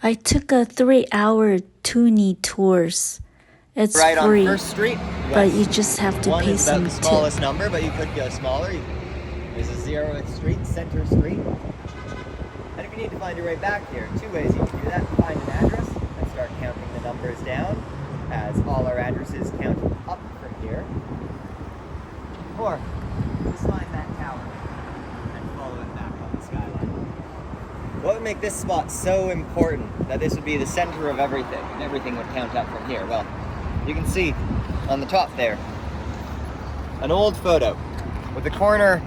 I took a 3-hour Toonie Tours. It's right free, on First Street. but you just have to pay some tip. One is about the smallest number, but you could go smaller. There's a 0th Street, Center Street. And if you need to find your way back here, 2 ways you can do that. Find an address and start counting the numbers down, as all our addresses count up from here. Or just find that tower and follow it back on the skyline. What would make this spot so important that this would be the center of everything, and everything would count up from here? Well, you can see on the top there an old photo with the corner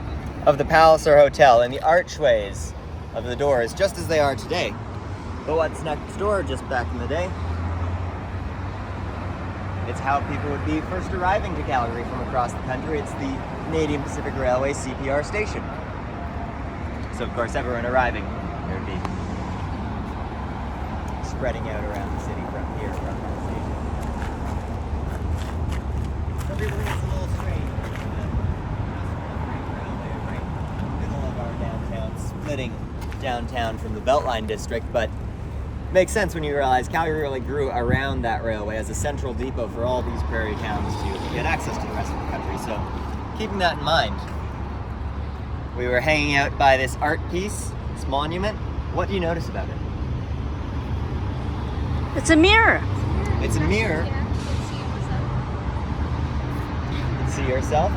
of the palace or hotel and the archways of the doors just as they are today. But what's next door just back in the day? It's how people would be first arriving to Calgary from across the country. It's the Canadian Pacific Railway CPR station. So of course everyone arriving, there would be spreading out around the city from here, from that station. Some people think it's a little strange. Right in the middle of our downtown, splitting downtown from the Beltline district, but it makes sense when you realize Calgary really grew around that railway as a central depot for all these prairie towns to get access to the rest of the country. So keeping that in mind, we were hanging out by this art piece, this monument. What do you notice about it? It's a mirror. It's a mirror. You can see yourself.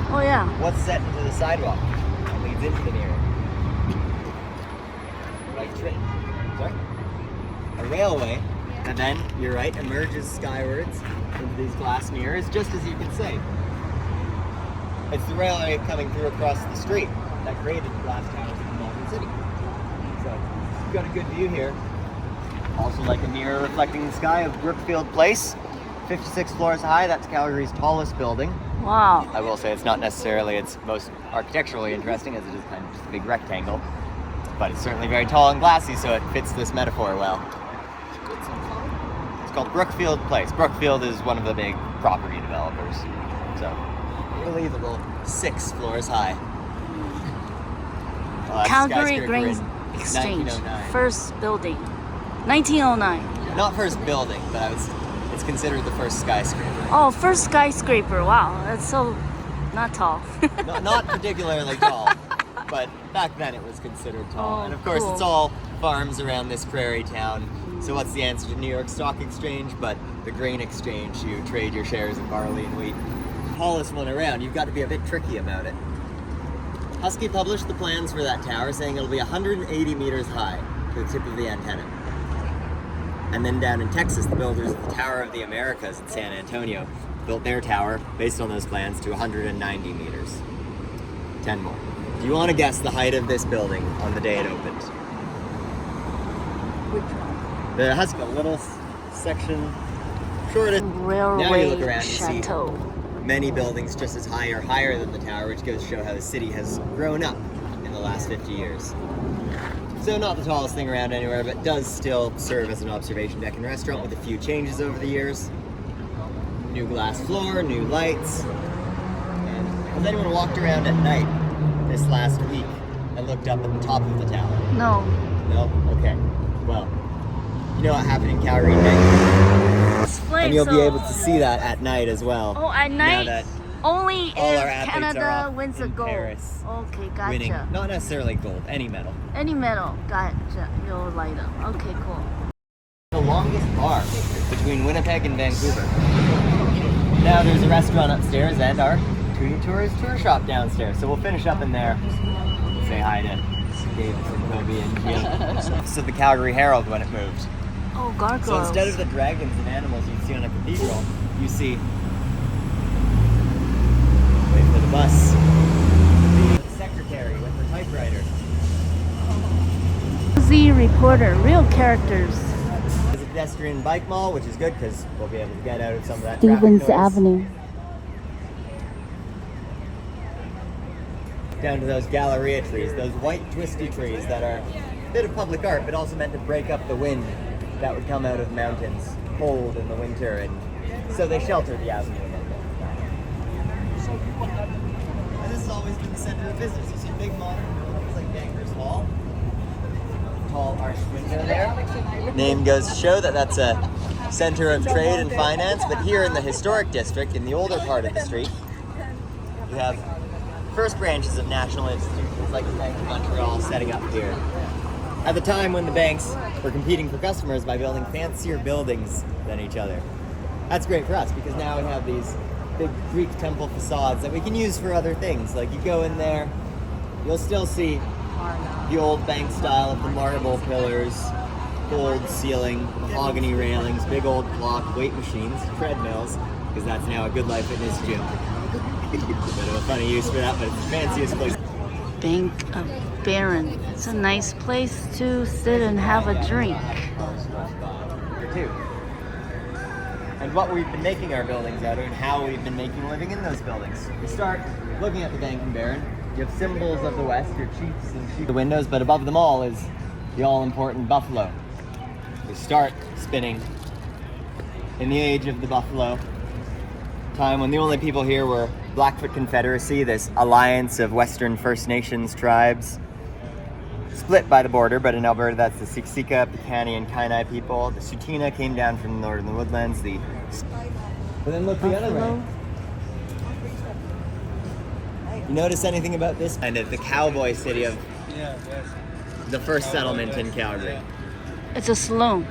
Oh yeah. What's set into the sidewalk and leads into the mirror? Like sorry? A railway that then, you're right, emerges skywards into these glass mirrors, just as you can say. It's the railway coming through across the street that created the glass towers of the modern city. So, you've got a good view here. Also like a mirror reflecting the sky of Brookfield Place, 56 floors high. That's Calgary's tallest building. Wow. I will say it's not necessarily its most architecturally interesting, as it is kind of just a big rectangle, but it's certainly very tall and glassy, so it fits this metaphor well. It's called Brookfield Place. Brookfield is one of the big property developers. So, unbelievable, 6 floors high. Well, Calgary Grain Exchange, first building, 1909. Not first building, but it's considered the first skyscraper. Oh, first skyscraper. Wow, that's so not tall. not particularly tall, but back then it was considered tall. Oh, and of course, cool. It's all farms around this prairie town. So what's the answer to New York Stock Exchange but the grain exchange? You trade your shares in barley and wheat. Tallest one around. You've got to be a bit tricky about it. Husky published the plans for that tower, saying it'll be 180 meters high to the tip of the antenna. And then down in Texas, the builders of the Tower of the Americas in San Antonio built their tower, based on those plans, to 190 meters. 10 more. Do you want to guess the height of this building on the day it opened? Which one? The Husky, a little section shortest. Railway Now you look around and Chateau. see many buildings just as high or higher than the tower, which goes to show how the city has grown up in the last 50 years. So not the tallest thing around anywhere, but does still serve as an observation deck and restaurant with a few changes over the years. New glass floor, new lights. And has anyone walked around at night this last week and looked up at the top of the tower? No. No? Okay. Well, you know what happened in Calgary at night? Explain. And you'll be able to see that at night as well. Oh, at night? Now that only if all our athletes are Canada off wins a in gold. Paris, Okay, gotcha. winning, not necessarily gold, any medal. Any medal. Gotcha. You'll light up. Okay, cool. The longest bar between Winnipeg and Vancouver. Now there's a restaurant upstairs and our Toonie Tours tour shop downstairs. So we'll finish up in there. Say hi to Davis and Kobe and Gio. So the Calgary Herald when it moved. Oh, gargoyles. So instead of the dragons and animals you'd see on a cathedral, you see, wait for the bus, the secretary with her typewriter. Z reporter, real characters. There's a pedestrian bike mall, which is good because we'll be able to get out of some of that Stevens traffic noise. Avenue. Down to those Galleria trees, those white twisty trees that are a bit of public art, but also meant to break up the wind that would come out of mountains, cold in the winter, and so they shelter the avenue a little bit. And this has always been the center of business. You see big modern buildings like Bankers Hall, tall arched window there. Name goes to show that that's a center of trade and finance, but here in the historic district, in the older part of the street, you have first branches of national institutions like the Bank of Montreal setting up here. At the time when the banks were competing for customers by building fancier buildings than each other. That's great for us because now we have these big Greek temple facades that we can use for other things. Like you go in there, you'll still see the old bank style of the marble pillars, gold ceiling, mahogany railings, big old clock, weight machines, treadmills, because that's now a Good Life Fitness gym. A bit of a funny use for that, but it's the fanciest place. Bank of Barron. It's a nice place to sit and have a drink. Here too. And what we've been making our buildings out of and how we've been making a living in those buildings. We start looking at the Bank of Barron. You have symbols of the West, your chiefs and chief. The windows, but above them all is the all-important buffalo. We start spinning in the age of the buffalo, time when the only people here were Blackfoot Confederacy, this alliance of Western First Nations tribes, split by the border, but in Alberta that's the Siksika, Piikani, and Kainai people. The Tsuut'ina came down from the northern woodlands. But then look the other way. You notice anything about this? And the cowboy city of the first settlement in Calgary. It's a saloon.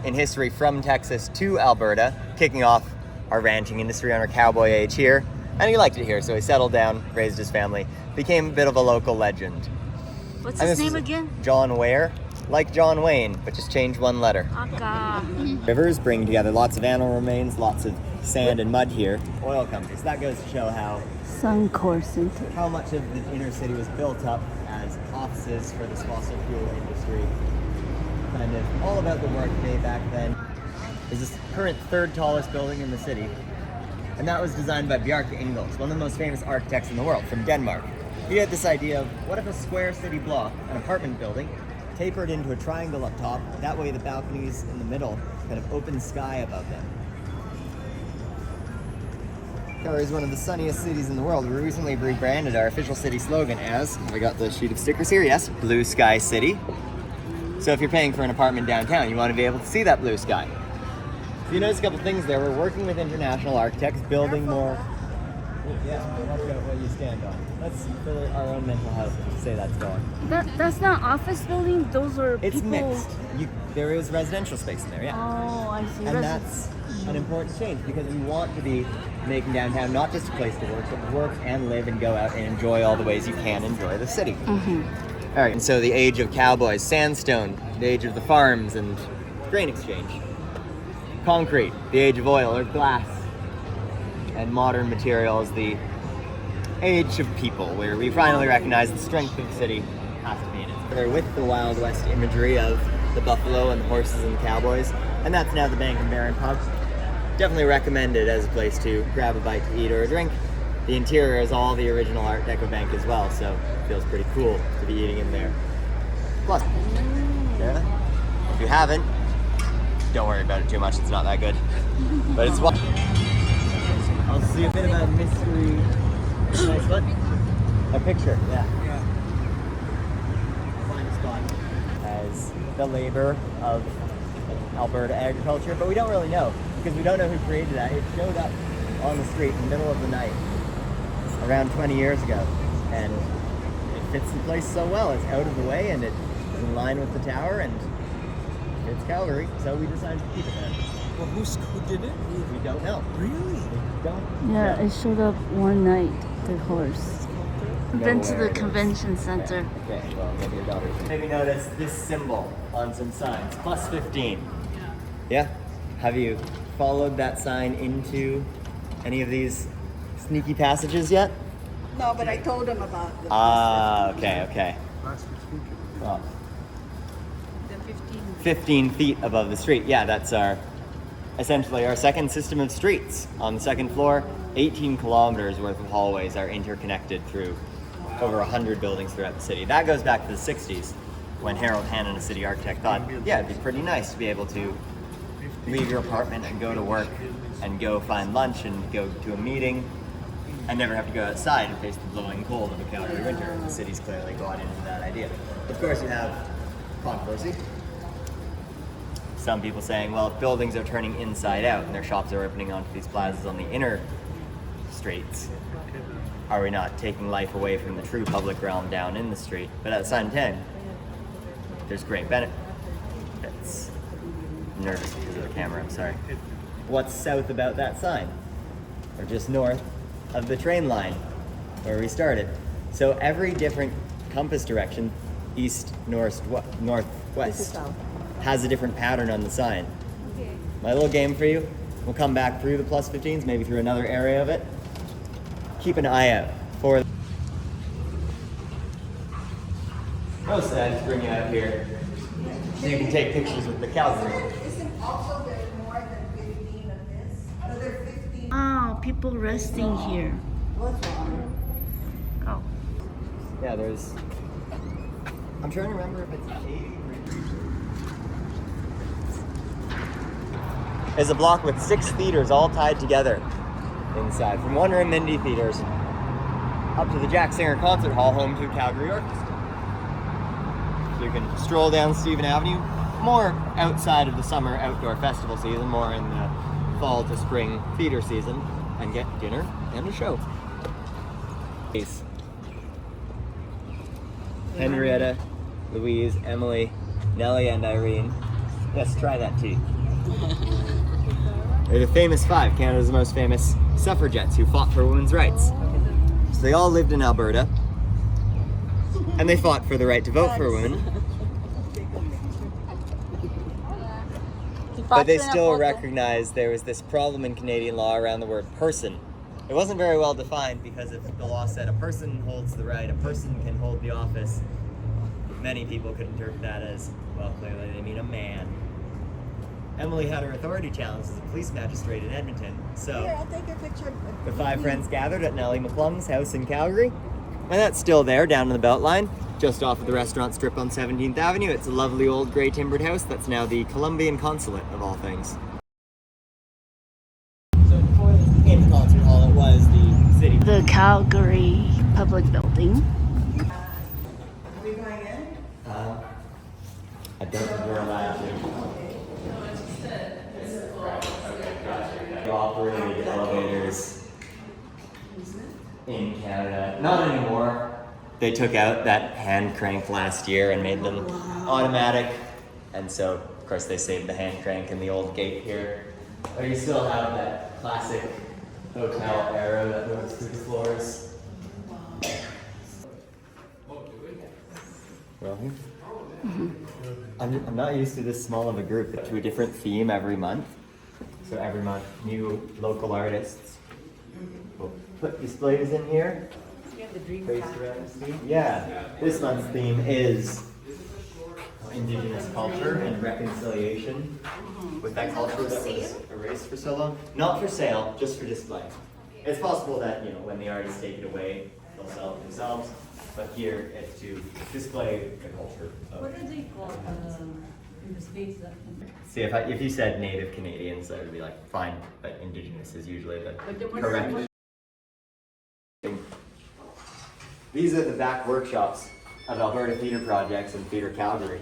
In history from Texas to Alberta, kicking off our ranching industry on our cowboy age here. And he liked it here, so he settled down, raised his family, became a bit of a local legend. What's And his this name is again? John Ware, like John Wayne, but just changed one letter. Aka. Rivers bring together lots of animal remains, lots of sand and mud here. Oil companies. That goes to show Suncor Center. how much of the inner city was built up as offices for this fossil fuel industry. Kind of all about the workday back then. Is this current third tallest building in the city. And that was designed by Bjarke Ingels, one of the most famous architects in the world, from Denmark. He had this idea of, what if a square city block, an apartment building, tapered into a triangle up top, that way the balconies in the middle, kind of open sky above them. Calgary is one of the sunniest cities in the world. We recently rebranded our official city slogan as, we got the sheet of stickers here, yes, Blue Sky City. So if you're paying for an apartment downtown, you want to be able to see that blue sky. So you notice a couple things there. We're working with international architects, building more. Yeah, watch out what you stand on. Let's fill our own mental health and say that's going. That's not office building. Those are It's people. mixed. There is residential space in there, yeah. Oh, I see. And that's an important change because we want to be making downtown not just a place to work, but work and live and go out and enjoy all the ways you can enjoy the city. All right, and so the age of cowboys, sandstone, the age of the farms and grain exchange. Concrete, the age of oil or glass. And modern materials, the age of people, where we finally recognize the strength of the city has to be in it. They're with the Wild West imagery of the buffalo and the horses and the cowboys, and that's now the Bank of Barron pub. Definitely recommend it as a place to grab a bite to eat or a drink. The interior is all the original Art Deco bank as well, so it feels pretty cool to be eating in there. Plus, yeah, if you haven't, don't worry about it too much, it's not that good. But it's one. I'll see a bit about mystery. Nice one. A picture, yeah. Find a spot as the labor of Alberta agriculture, but we don't really know because we don't know who created that. It showed up on the street in the middle of the night around 20 years ago, and it fits the place so well. It's out of the way and it's in line with the tower, and it's Calgary, so we decided to keep it there. Well, who did it? We don't know. Really? We don't Yeah, know. it showed up one night. The horse. Been to Know where the it is. convention center. Okay, well, maybe your daughter. Maybe notice this symbol on some signs, plus 15. Yeah? Have you followed that sign into any of these sneaky passages yet? No, but I told him about the, Okay. Well, the 15. 15 feet above the street. Yeah, that's essentially our second system of streets. On the second floor, 18 kilometers worth of hallways are interconnected through over 100 buildings throughout the city. That goes back to the 60s when Harold Hannon, a city architect, thought, yeah, it'd be pretty nice to be able to leave your apartment and go to work and go find lunch and go to a meeting and never have to go outside and face the blowing cold of a Calgary winter. And the city's clearly bought into that idea. Of course, you have controversy. Some people saying, well, if buildings are turning inside out and their shops are opening onto these plazas on the inner streets, are we not taking life away from the true public realm down in the street? But at Sign 10, there's great benefits. Nervous because of the camera, I'm sorry. What's south about that sign? Or just north of the train line where we started. So every different compass direction, east, north, northwest, has a different pattern on the sign. Okay. My little game for you, we'll come back through the plus 15s, maybe through another area of it. Keep an eye out for. Most I just bring you out here so you can take pictures with the Calgary. Isn't also there more than 15 of this? Are there 15? Oh, people resting here. What's wrong? Oh. Yeah, there's. I'm trying to remember if it's 80 or. There's a block with 6 theaters all tied together inside, from Wonder and Mindy theaters up to the Jack Singer Concert Hall, home to Calgary Orchestra. So you can stroll down Stephen Avenue, more outside of the summer outdoor festival season, more in the fall to spring theater season, and get dinner and a show. Peace. Henrietta, Louise, Emily, Nellie, and Irene. Yes, try that tea. They're the famous 5, Canada's most famous suffragettes who fought for women's rights. So they all lived in Alberta, and they fought for the right to vote for women. But they still recognized there was this problem in Canadian law around the word person. It wasn't very well defined because if the law said a person holds the right, a person can hold the office, many people could interpret that as, well, clearly they mean a man. Emily had her authority challenged as a police magistrate in Edmonton, so Here, I'll take a picture. the 5 friends gathered at Nellie McClung's house in Calgary, and that's still there down in the Beltline, just off of the restaurant strip on 17th Avenue. It's a lovely old grey timbered house that's now the Colombian consulate of all things. So in the concert hall, it was the city. The Calgary Public Building. Are we going in? I don't think we're allowed to. Operated elevators in Canada. Not anymore. They took out that hand crank last year and made them automatic. And so, of course, they saved the hand crank in the old gate here. But you still have that classic hotel arrow that moves through the floors. Well, I'm not used to this small of a group, but to a different theme every month. So every month, new local artists will put displays in here. Based around this theme. Yeah, this month's theme is Indigenous culture and reconciliation with that culture that was erased for so long. Not for sale, just for display. It's possible that, when the artists take it away, they'll sell it themselves. But here, it's to display the culture. What are they called in the States? See, if you said Native Canadians, I would be like, fine, but Indigenous is usually the correct. These are the back workshops of Alberta Theatre Projects and Theatre Calgary.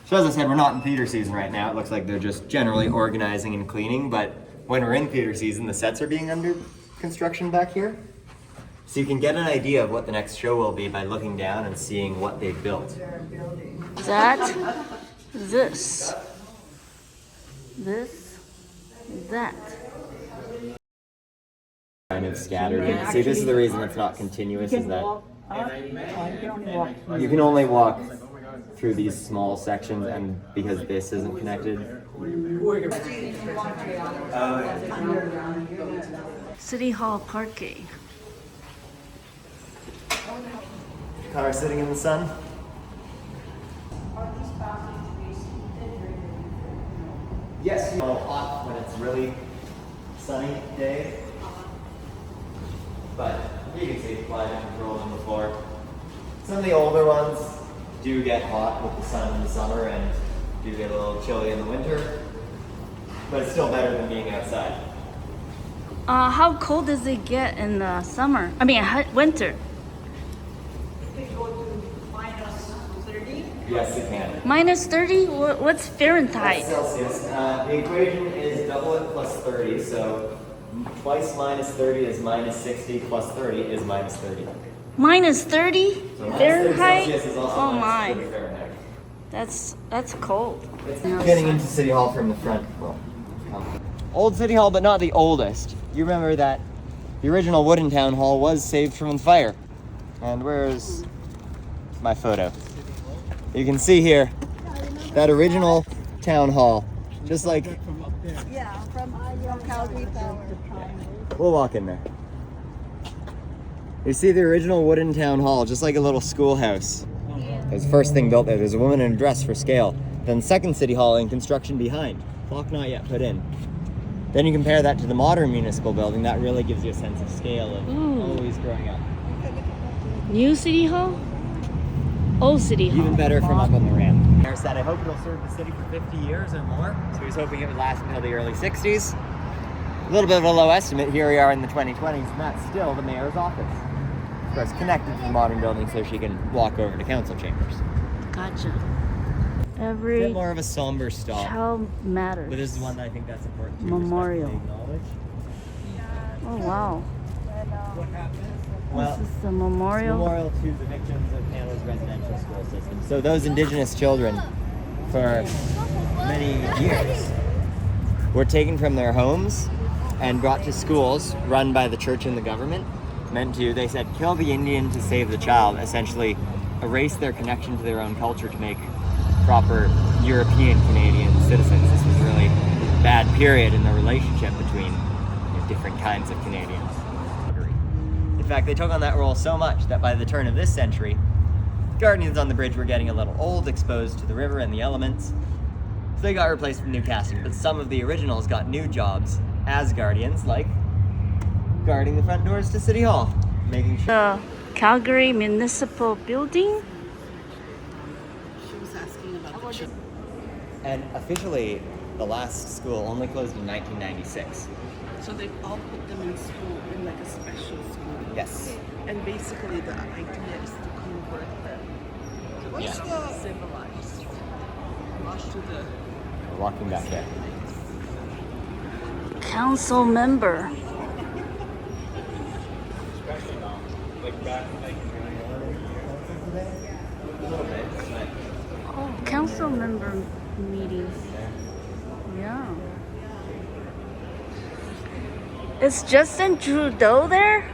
So as I said, we're not in theatre season right now. It looks like they're just generally organizing and cleaning, but when we're in theatre season, the sets are being under construction back here. So you can get an idea of what the next show will be by looking down and seeing what they've built. That, this, that. Kind of scattered. See, this is the reason it's not continuous, is that you can only walk through these small sections, and because this isn't connected. City Hall parking. Car sitting in the sun. Yes, a little hot when it's really sunny day. But you can see climate controls on the floor. Some of the older ones do get hot with the sun in the summer and do get a little chilly in the winter. But it's still better than being outside. How cold does it get in the summer? I mean, winter. It could go to -30 Yes, it can. Minus 30? What's Fahrenheit? Celsius. The equation is double it plus 30, so twice minus 30 is minus 60, plus 30 is minus 30. Minus 30 So minus 30 Fahrenheit? Celsius is also Oh minus my. 30 Fahrenheit. That's cold. Getting into City Hall from the front. Well, old City Hall, but not the oldest. You remember that the original wooden town hall was saved from the fire. And where's my photo? You can see here that original town hall, just like. Yeah, from Calgary Downtown. We'll walk in there. You see the original wooden town hall, just like a little schoolhouse. It was the first thing built there. There's a woman in a dress for scale. Then second City Hall in construction behind. Clock not yet put in. Then you compare that to the modern municipal building. That really gives you a sense of scale of always growing up. New City Hall? Old City Hall. Even better from up on the ramp. Mayor said, I hope it'll serve the city for 50 years or more. So he was hoping it would last until the early 60s. A little bit of a low estimate. Here we are in the 2020s, and that's still the mayor's office. Of course, connected to the modern building so she can walk over to council chambers. Gotcha. A Every bit more of a somber stop. child matters. But this is one that I think that's important to Memorial. respectfully acknowledge. Oh wow. Well, This is the it's a memorial. memorial to the victims of Canada's residential school system. So those Indigenous children, for many years, were taken from their homes and brought to schools run by the church and the government, meant to, they said, kill the Indian to save the child, essentially erase their connection to their own culture to make proper European Canadian citizens. This was a really bad period in the relationship between different kinds of Canadians. In fact, they took on that role so much that by the turn of this century, Guardians on the Bridge were getting a little old, exposed to the river and the elements, so they got replaced with new casting. But some of the originals got new jobs as Guardians, like guarding the front doors to City Hall, making sure. The Calgary Municipal Building. She was asking about the children. And officially, the last school only closed in 1996. So they all put them in school, in like a special school. Yes. And basically the idea is to convert them to be civilized. Rush to the We're walking back there. Council member. Oh, council member meetings. Yeah. Is Justin Trudeau there?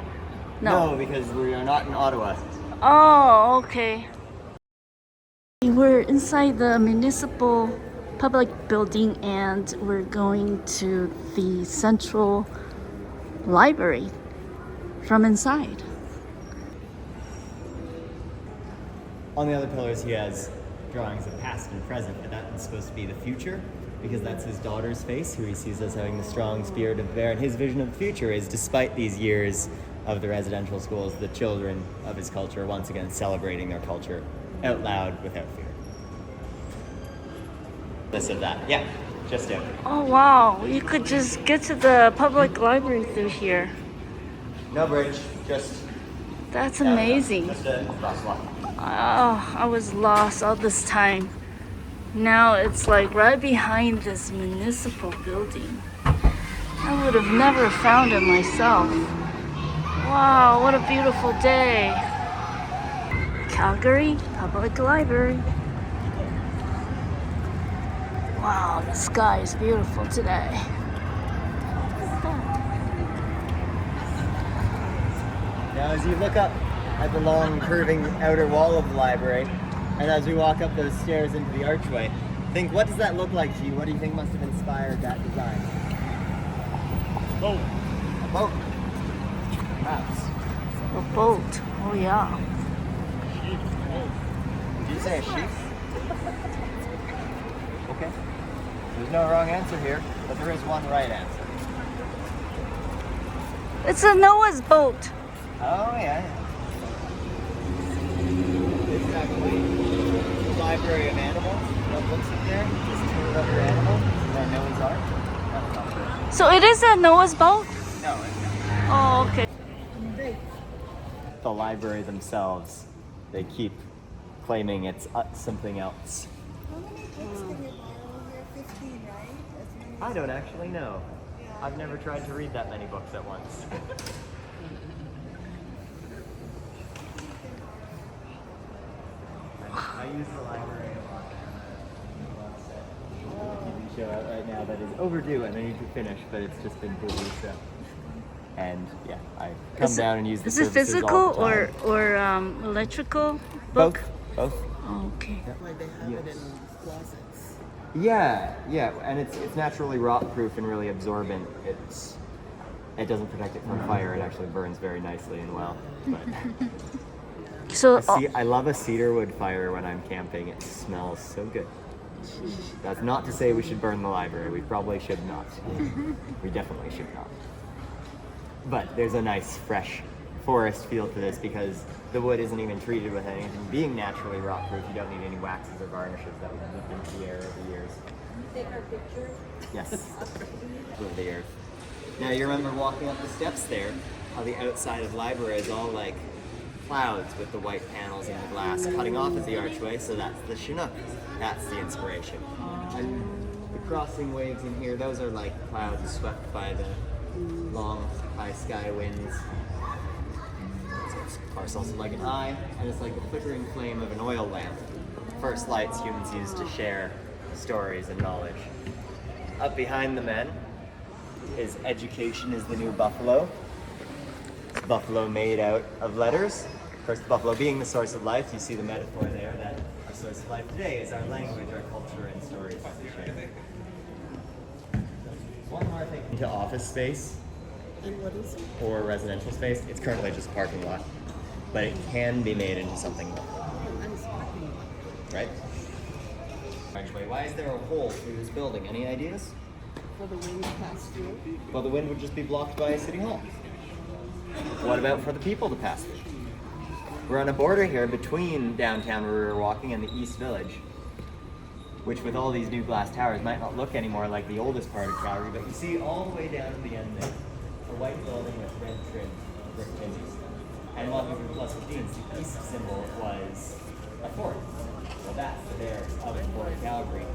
No, because we are not in Ottawa. Oh, okay. We're inside the municipal public building and we're going to the central library from inside. On the other pillars, he has drawings of past and present, but that is supposed to be the future, because that's his daughter's face, who he sees as having the strong spirit of the bear. And his vision of the future is, despite these years of the residential schools, the children of his culture once again celebrating their culture out loud without fear. This of that. Yeah, just it. Oh wow, you could just get to the public library through here. No bridge, just. That's amazing. Just a crosswalk. Oh, I was lost all this time. Now it's like right behind this municipal building. I would have never found it myself. Wow, what a beautiful day. Calgary Public Library. Wow, the sky is beautiful today. Now, as you look up at the long, curving outer wall of the library, and as we walk up those stairs into the archway, think, what does that look like to you? What do you think must have inspired that design? Boat. A boat. Perhaps. A boat. Oh yeah. Did you say a sheep? Okay. There's no wrong answer here, but there is one right answer. It's a Noah's boat. Oh, yeah. Exactly. Library of animals. What looks in there? Just two other animals. There Noah's Ark. That's not true. So it is a Noah's boat? No, it's not. Oh, okay. The library themselves, they keep claiming it's something else. How many books can you borrow here? 15, right? As many I don't actually know. I've never tried to read that many books at once. I use the library a lot. TV show out right now that is overdue and I need to finish, but it's just been busy, so. And yeah, I come down and use the Is it services physical all the time. or electrical book? Both. Oh, okay. Why they have it Yes. in closets. Yeah, and it's naturally rot-proof and really absorbent. It doesn't protect it from fire. It actually burns very nicely and well. But So I love a cedarwood fire when I'm camping. It smells so good. That's not to say we should burn the library. We probably should not. We definitely should not. But there's a nice, fresh forest feel to this because the wood isn't even treated with anything. Being naturally rot-proof, you don't need any waxes or varnishes that would live into the air over the years. Take our picture. Yes. Over the earth. Now you remember walking up the steps there, how the outside of the library is all like clouds with the white panels and the glass cutting off at the archway, so that's the Chinook. That's the inspiration. And the crossing waves in here, those are like clouds swept by the long high sky winds. So it's parcels like an eye, and it's like the flickering flame of an oil lamp. First lights humans use to share stories and knowledge. Up behind the men is education is the new buffalo. It's buffalo made out of letters. Of course, the buffalo being the source of life, you see the metaphor there that our source of life today is our language, our culture, and stories we share. One more thing. Into office space And what is it? or residential space, it's currently just a parking lot, but it can be made into something more, Nice parking lot. right? Archway. Why is there a hole through this building? Any ideas? For the wind to pass through. Well, the wind would just be blocked by City Hall. What about for the people to pass through? We're on a border here between downtown where we were walking and the East Village, which with all these new glass towers might not look anymore like the oldest part of Calgary, but you see all the way down to the end there, a white building with red trim, brick chimneys. And walking through Plus 15s, the east symbol was a fort. Well, that's the barracks of Fort Calgary,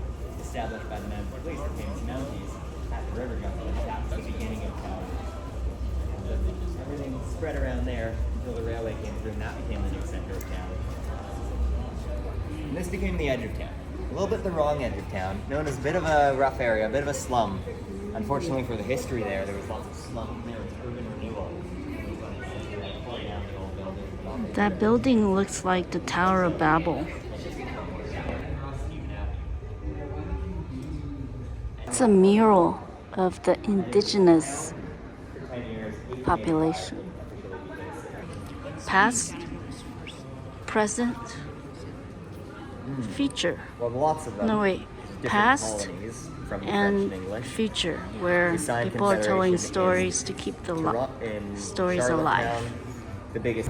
established by the Mounted Police, the famous Mounties, at the river junction. That's the beginning of Calgary. Everything spread around there until the railway came through, and that became the new center of town. And this became the edge of town. A little bit the wrong edge of town, known as a bit of a rough area, a bit of a slum. Unfortunately for the history there was lots of slum. There was urban renewal. that building looks like the Tower of Babel. It's a mural of the indigenous population. Past, present, future. Well, lots of them. No, wait. Different Past colonies from the and French and English. future, where We signed people are telling Confederation stories to keep the In stories Charlottetown, alive. The biggest.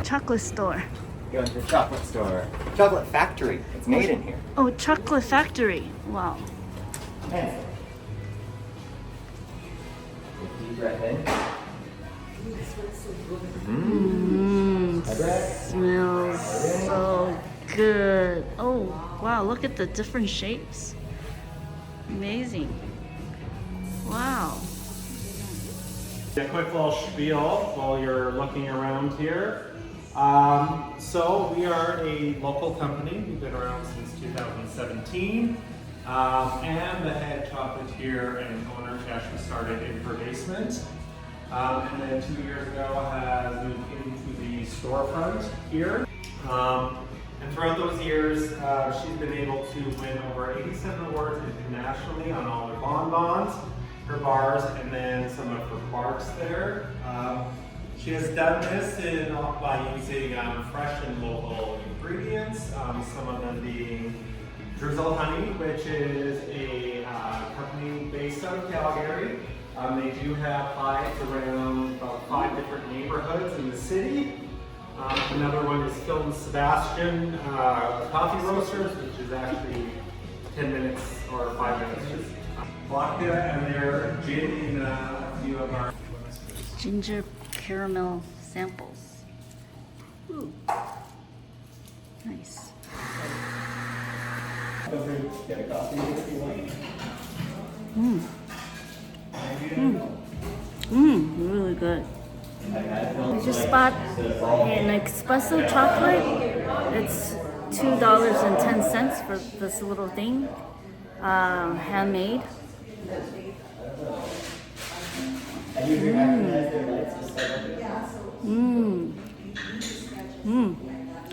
Chocolate store. Going to the chocolate store. Chocolate factory. It's made in here. Oh, chocolate factory. Wow. And deep breath in. Smells so good. Oh, wow. Look at the different shapes. Amazing. Wow. A quick little spiel while you're looking around here. So we are a local company. We've been around since 2017. And the head chocolatier and owner actually started in her basement. And then 2 years ago has moved into the storefront here. And throughout those years, she's been able to win over 87 awards internationally on all her bonbons, her bars, and then some of her barks there. She has done this by using fresh and local ingredients, some of them being Drizzle Honey, which is a company based out of Calgary. They do have hives around about 5 different neighborhoods in the city. Another one is Phil and Sebastian Coffee Roasters, which is actually 10 minutes or 5 minutes. Just vodka and their gin in a few of our. Ginger caramel samples. Ooh. Nice. Really good. I just bought an espresso chocolate. It's $2.10 for this little thing. Handmade.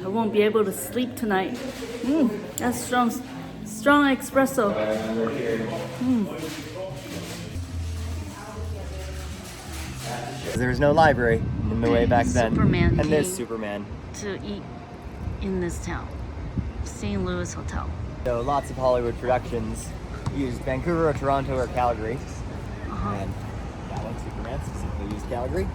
I won't be able to sleep tonight. That's strong espresso. There was no library in the way back then. Superman and there's came Superman. to eat in this town. St. Louis Hotel. So lots of Hollywood productions used Vancouver or Toronto or Calgary. And that one, Superman, specifically used Calgary.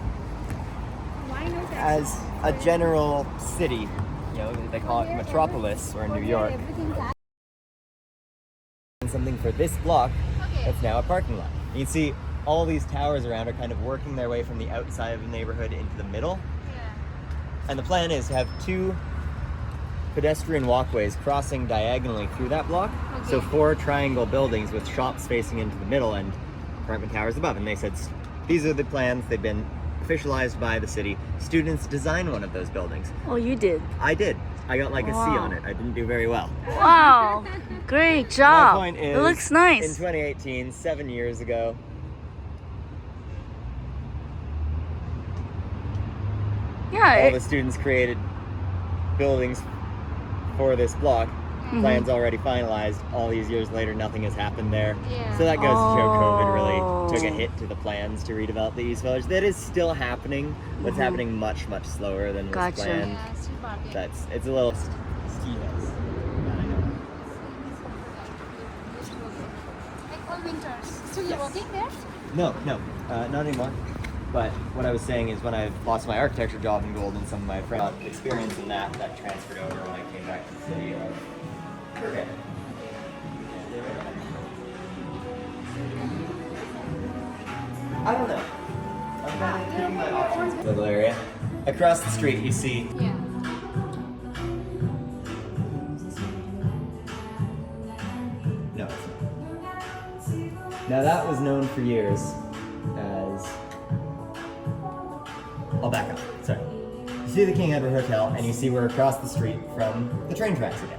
As a general city, you know, they call it metropolis, or in New York. And something for this block that's now a parking lot. You can see all these towers around are kind of working their way from the outside of the neighborhood into the middle. And the plan is to have 2 pedestrian walkways crossing diagonally through that block. So 4 triangle buildings with shops facing into the middle and apartment towers above. And they said these are the plans. They've been officialized by the city. Students design one of those buildings. Oh, you did? I did. I got like a C on it. I didn't do very well. Wow, great job. My point is, it looks nice. In 2018, 7 years ago, all the students created buildings for this block. Plans already finalized. All these years later, nothing has happened there. So that goes to show COVID really took a hit to the plans to redevelop the East Village. That is still happening, but it's happening much, much slower than was planned. It's a little ski house. Like all winters. So you're working there? No, not anymore. But what I was saying is when I lost my architecture job in Golden, some of my friends experience in that transferred over when I came back to the city. Okay. I don't know. I'm kind of keeping my options. Little area. Across the street you see Yeah. No, it's not. Now that was known for years as... I'll back up, sorry. You see the King Edward Hotel and you see we're across the street from the train tracks again.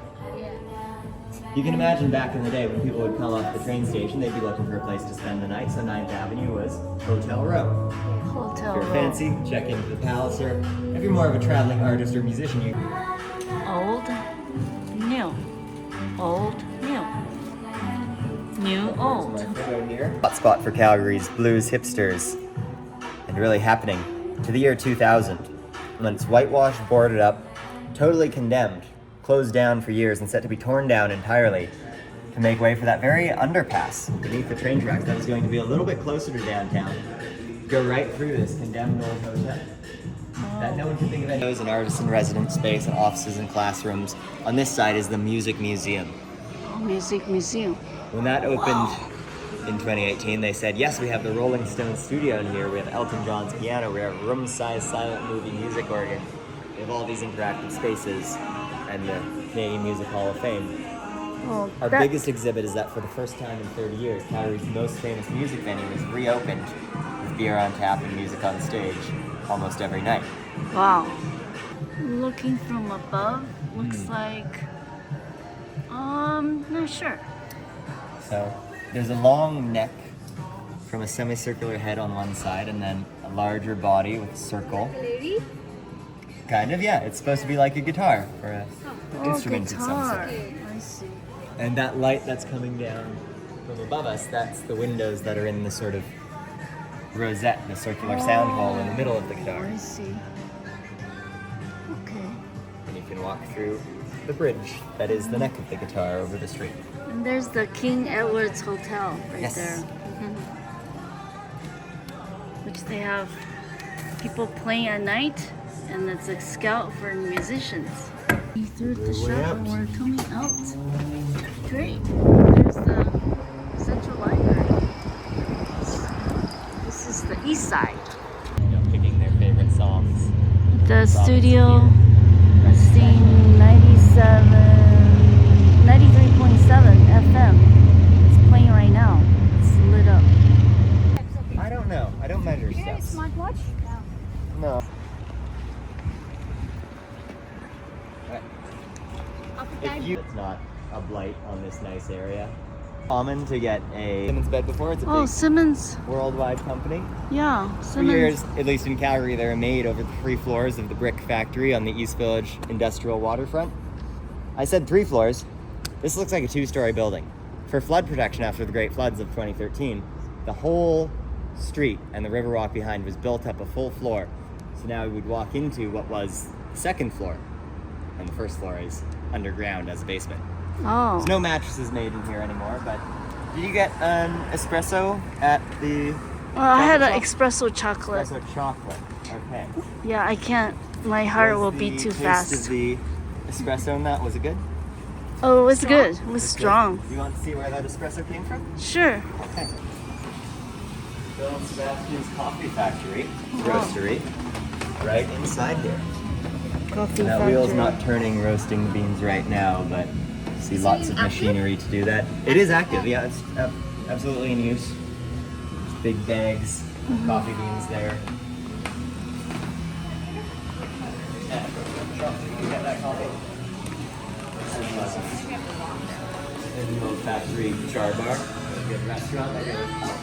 You can imagine back in the day when people would come off the train station, they'd be looking for a place to spend the night, so 9th Avenue was Hotel Row. Hotel If you're row. fancy, check into the Palace, or if you're more of a traveling artist or musician, you... Old, new. Old, new. New, old. Hot spot for Calgary's blues hipsters, and really happening to the year 2000, when it's whitewashed, boarded up, totally condemned, closed down for years, and set to be torn down entirely to make way for that very underpass beneath the train tracks that was going to be a little bit closer to downtown. Go right through this condemned old hotel. That no one can think of any. There's an artist-in-residence space and offices and classrooms. On this side is the Music Museum. Music museum. When that opened in 2018, they said, yes, we have the Rolling Stones studio in here, we have Elton John's piano, we have room-sized silent movie music organ, we have all these interactive spaces, and the Canadian Music Hall of Fame. Oh, Our biggest exhibit is that for the first time in 30 years, Calgary's most famous music venue is reopened with beer on tap and music on stage almost every night. Wow. Looking from above, looks like... not sure. So there's a long neck from a semicircular head on one side and then a larger body with a circle. Lady? Kind of, yeah. It's supposed to be like a guitar or an instrument of some guitar. sort. I see. And that light that's coming down from above us, that's the windows that are in the sort of rosette, the circular sound hole in the middle of the guitar. I see. Okay. And you can walk through the bridge that is the neck of the guitar over the street. And there's the King Edward's Hotel right Yes. there. Which they have people playing at night, and it's a scout for musicians. We threw the shop and we're coming out. Great. There's the Central Library. This is the east side. You know, picking their favorite songs. The Province studio here. that. After If that, you, it's not a blight on this nice area. Common to get a Simmons bed before. It's a Oh, big Simmons. worldwide company. Yeah, For Simmons. years, at least in Calgary, they were made over the 3 floors of the brick factory on the East Village industrial waterfront. I said 3 floors. This looks like a 2-story building. For flood protection after the great floods of 2013, the whole street and the river walk behind was built up a full floor. So now we would walk into what was the 2nd floor, and the 1st floor is underground as a basement. Oh. There's no mattresses made in here anymore, but did you get an espresso at the Well, I had an chocolate espresso chocolate. espresso chocolate? Okay. Yeah, I can't. My heart will Was be the too taste fast. of the espresso in that, was it good? Oh, it was good. It was strong. You want to see where that espresso came from? Sure. Okay. Bill and Sebastian's Coffee Factory, Wow. roastery, right inside here. Coffee That factory. wheel's not turning roasting the beans right now, but see lots of machinery to do that. It is active, yeah, it's absolutely in use. There's big bags of coffee beans there. Yeah, you get that coffee? There's the old factory jar bar, a good restaurant that goes up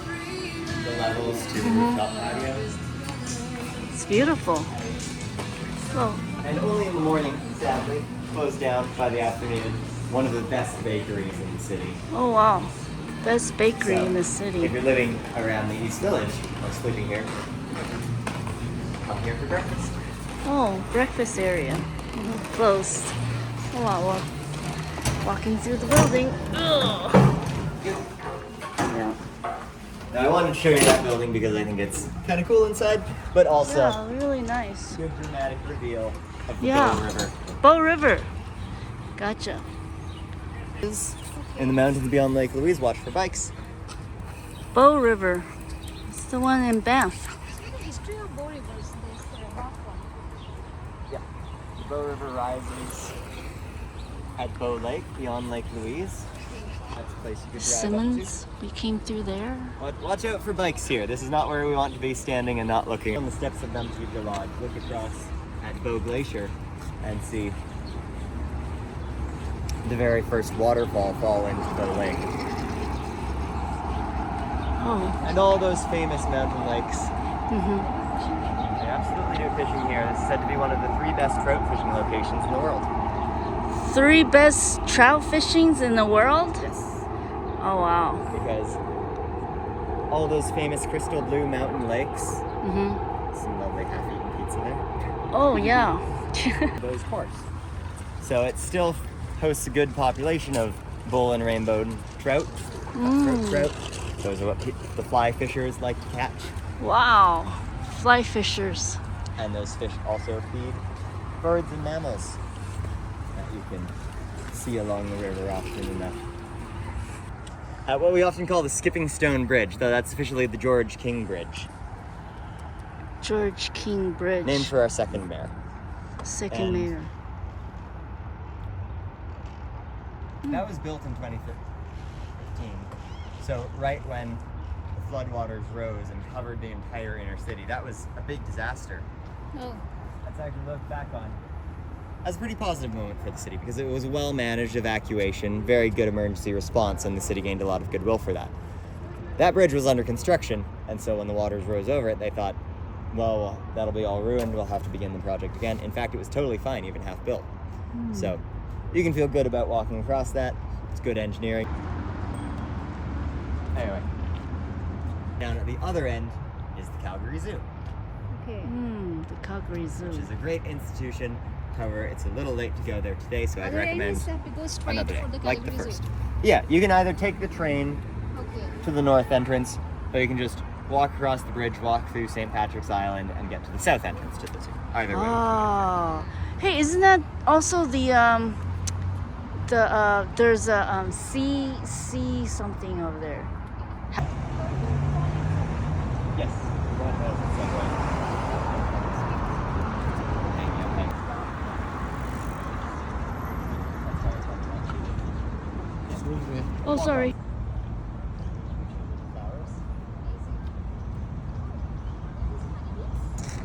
the levels to the rooftop patios. It's beautiful. So, And only in the morning, sadly, closed down by the afternoon. One of the best bakeries in the city. oh wow. Best bakery So, in the If city. you're living around the East Village or sleeping here, come here for breakfast. Oh, breakfast area. Closed. Oh wow, walking through the building. Ugh. Yeah. Now I wanted to show you that building because I think it's kind of cool inside, but also Yeah, really nice. good dramatic reveal of the Yeah. Bow River. Bow River. Gotcha. In the mountains beyond Lake Louise, watch for bikes. Bow River. It's the one in Banff. the history of Bow River is this rock one. Yeah. The Bow River rises at Bow Lake beyond Lake Louise. That's a place you could drive Simmons. We came through there. up to. Watch out for bikes here. This is not where we want to be standing and not looking. On the steps of Namtuja Lodge, look across at Bow Glacier and see the very first waterfall fall into Bow Lake. Oh. And all those famous mountain lakes. Mhm. They absolutely do fishing here. This is said to be one of the 3 best trout fishing locations in the world. 3 best trout fishings in the world? Yes. Oh wow. Because all those famous crystal blue mountain lakes, Mhm. some lovely half-eaten pizza there, Oh yeah. those course. So it still hosts a good population of bull and rainbow trout. Trout. Those are what the fly fishers like to catch. Wow. Fly fishers. And those fish also feed birds and mammals that you can see along the river often enough. At what we often call the Skipping Stone Bridge, though that's officially the George King Bridge, George King Bridge. named for our 2nd mayor. Second and- mayor. That was built in 2015. So right when the floodwaters rose and covered the entire inner city, that was a big disaster. Oh. That's actually looked back on as a pretty positive moment for the city because it was a well-managed evacuation, very good emergency response, and the city gained a lot of goodwill for that. That bridge was under construction, and so when the waters rose over it, they thought, well, that'll be all ruined, we'll have to begin the project again. In fact, it was totally fine, even half built. So you can feel good about walking across that. It's good engineering. Anyway, down at the other end is the Calgary Zoo, Okay. The Calgary Zoo. which is a great institution. However, it's a little late to go there today, so I'd Are there any recommend steps to go straight another day, for the like the Calgary first. Zoo? Yeah, you can either take the train Okay. to the north entrance, or you can just walk across the bridge, walk through St. Patrick's Island, and get to the south entrance to the zoo. Either way. Oh. Hey, isn't that also the there's a C something over there? Yes. Oh, sorry.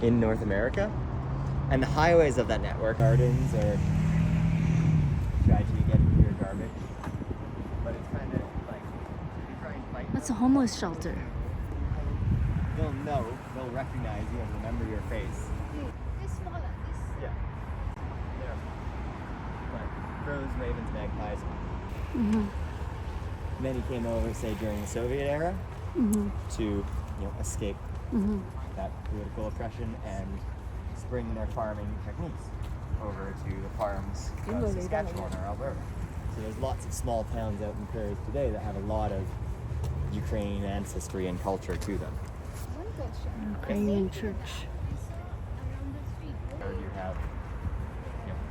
In North America, and the highways of that network, gardens or That's a homeless shelter. They'll know, they'll recognize you and remember your face. This smaller. This. Yeah. There. But crows, ravens, magpies. Mm-hmm. Many came over, say, during the Soviet era Mm-hmm. to, escape Mm-hmm. that political oppression and bring their farming techniques over to the farms of Saskatchewan or Alberta. So there's lots of small towns out in prairies today that have a lot of Ukrainian ancestry and culture to them. One question. Ukrainian church. Around the street. Or you have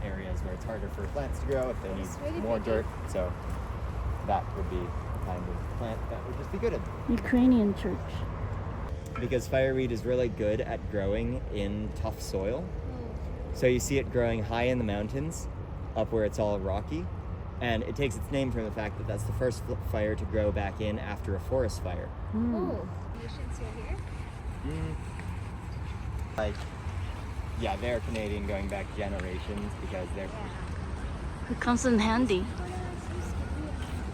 areas where it's harder for plants to grow if they It's very need more pretty. dirt. So that would be a kind of plant that would just be good at them. Ukrainian church. Because fireweed is really good at growing in tough soil. So you see it growing high in the mountains, up where it's all rocky. And it takes its name from the fact that that's the first fire to grow back in after a forest fire. Oh. Nations are here. Yeah, they're Canadian going back generations because they're It comes in handy.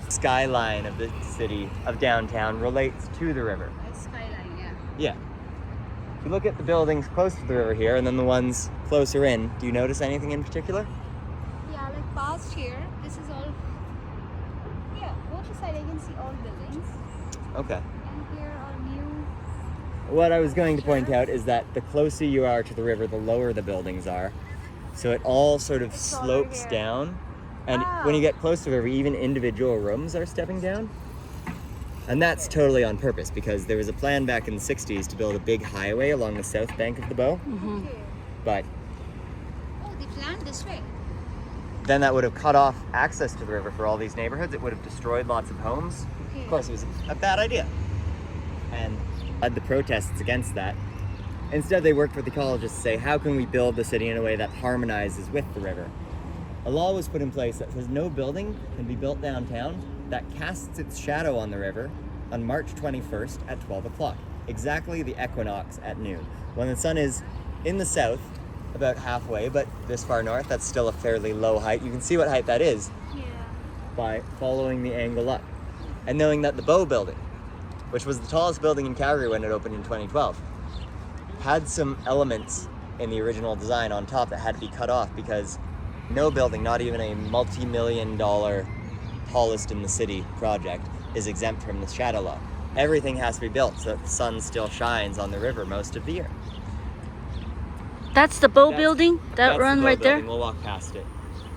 skyline of the city of downtown relates to the river. Skyline, yeah. Yeah. If you look at the buildings close to the river here and then the ones closer in, do you notice anything in particular? Yeah, like past here, this is all. Yeah, both side I can see all buildings, Okay. and here are new. What I was going to point out is that the closer you are to the river, the lower the buildings are. So it all sort of It's all slopes here. down. And when you get close to the river, even individual rooms are stepping down. And that's totally on purpose because there was a plan back in the 60s to build a big highway along the south bank of the Bow. Mm-hmm. Okay. But Oh, they planned this way. then that would have cut off access to the river for all these neighborhoods. It would have destroyed lots of homes. Okay. Of course, it was a bad idea. And led the protests against that. Instead, they worked with ecologists to say, how can we build the city in a way that harmonizes with the river? A law was put in place that says no building can be built downtown that casts its shadow on the river on March 21st at 12 o'clock, exactly the equinox at noon. When the sun is in the south, about halfway, but this far north, that's still a fairly low height. You can see what height that is Yeah. by following the angle up. And knowing that the Bow building, which was the tallest building in Calgary when it opened in 2012, had some elements in the original design on top that had to be cut off because no building, not even a multi-million-dollar tallest in the city project, is exempt from the shadow law. Everything has to be built so that the sun still shines on the river most of the year. That's the Bow That's- building? That That's run the Bow right there? building. We'll walk past it.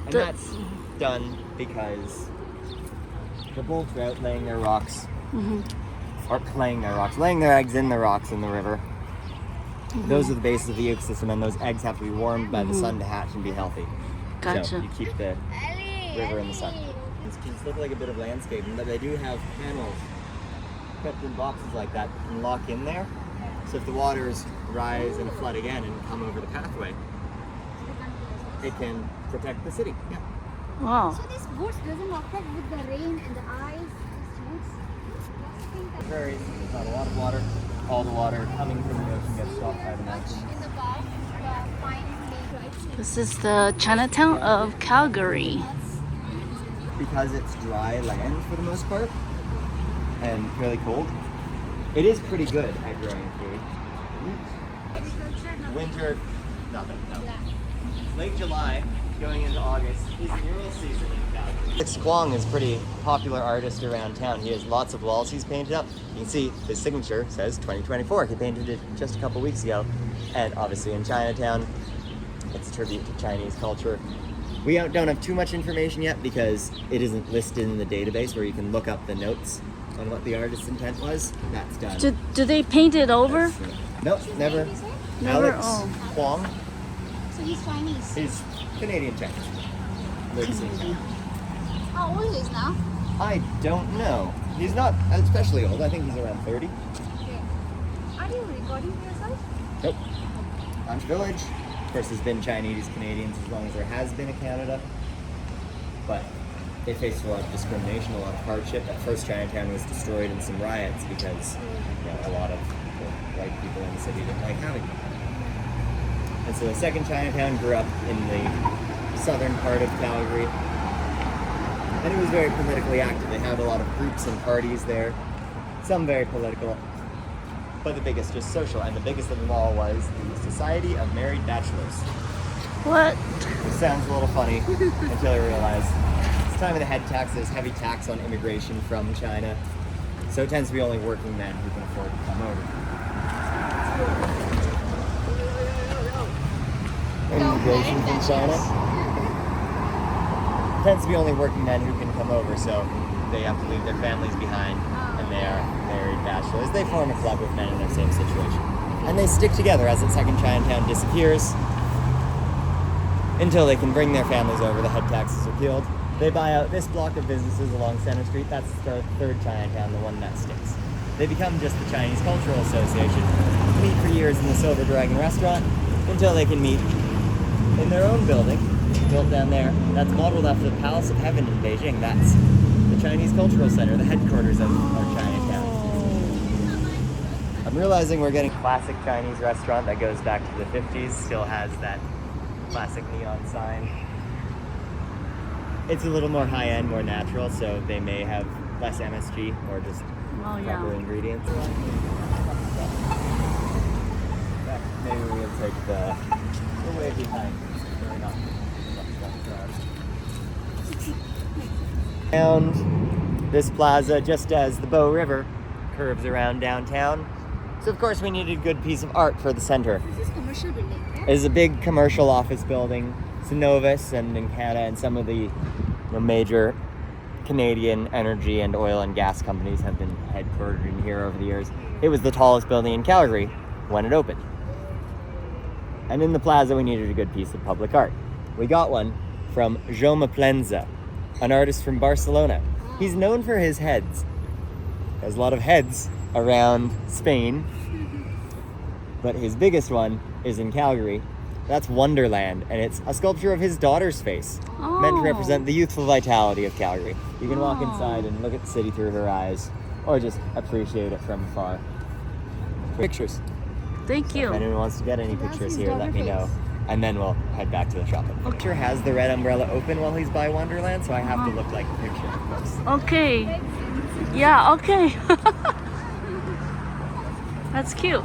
And The- that's done because the bull trout laying their rocks, Mm-hmm. or laying their eggs in the rocks in the river. Mm-hmm. Those are the basis of the ecosystem, and those eggs have to be warmed by the sun to hatch and be healthy. So Gotcha. you keep the river in the sun. It can look like a bit of landscaping, but they do have panels kept in boxes like that can lock in there. So if the waters rise and flood again and come over the pathway, it can protect the city. Yeah. Wow. So this boots doesn't affect with the rain and the ice. These boots. I think that Prairies, there's not a lot of water. All the water coming from the ocean gets stopped by the much mountains. in the bow, the fine lake, right? This is the Chinatown of Calgary. Because it's dry land for the most part and really cold, it is pretty good at growing food. Winter, nothing. No. Late July, going into August, is mural season in Calgary. Alex Kwong is a pretty popular artist around town. He has lots of walls he's painted up. You can see his signature says 2024. He painted it just a couple weeks ago. And obviously in Chinatown, it's a tribute to Chinese culture. We don't have too much information yet because it isn't listed in the database where you can look up the notes on what the artist's intent was. That's done. Do they paint it over? That's, nope, never. Never, Alex oh. Kwong. So he's Chinese. He's Canadian Chinese. Lives in town. How old is now? I don't know. He's not especially old. I think he's around 30. Okay. Are you recording yourself? Nope. Lunch Village. Of course, there's been Chinese Canadians as long as there has been a Canada. But they faced a lot of discrimination, a lot of hardship. At first, Chinatown was destroyed in some riots because a lot of the white people in the city didn't like having them. And so the second Chinatown grew up in the southern part of Calgary. And it was very politically active. They had a lot of groups and parties there. some very political, but the biggest just social. And the biggest of them all was the Society of Married Bachelors. What? Which sounds a little funny until you realize it's time of the head tax. There's heavy tax on immigration from China, so it tends to be only working men who can afford to come over. Immigration from China tends to be only working men who can come over, so they have to leave their families behind, and they are married bachelors. They form a club with men in their same situation, and they stick together as that second Chinatown disappears until they can bring their families over. The head taxes are repealed. They buy out this block of businesses along Center Street. That's the third Chinatown, the one that sticks. They become just the Chinese Cultural Association, meet for years in the Silver Dragon restaurant until they can meet in their own building, built down there. That's modeled after the Palace of Heaven in Beijing. That's the Chinese Cultural Center, the headquarters of our Chinatown. I'm realizing we're getting a classic Chinese restaurant that goes back to the 50s, still has that classic neon sign. It's a little more high-end, more natural, so they may have less MSG or just proper ingredients. Maybe we'll take the way behind. Around this plaza, just as the Bow River curves around downtown. So of course we needed a good piece of art for the center. Is this commercial building? Yeah? It's a big commercial office building. Synovus and Encana and some of the major Canadian energy and oil and gas companies have been headquartered in here over the years. It was the tallest building in Calgary when it opened. And in the plaza we needed a good piece of public art. We got one from Jaume Plenza, an artist from Barcelona. He's known for his heads. There's a lot of heads around Spain, but his biggest one is in Calgary. That's Wonderland, and it's a sculpture of his daughter's face, meant to represent the youthful vitality of Calgary. You can walk inside and look at the city through her eyes, or just appreciate it from afar. Pictures. Thank you. If anyone wants to get any That's pictures his here, let me know. daughter face. And then we'll head back to the shop. The picture has the red umbrella open while he's by Wonderland, so I have to look like the picture, of course. Okay. Yeah, okay. That's cute.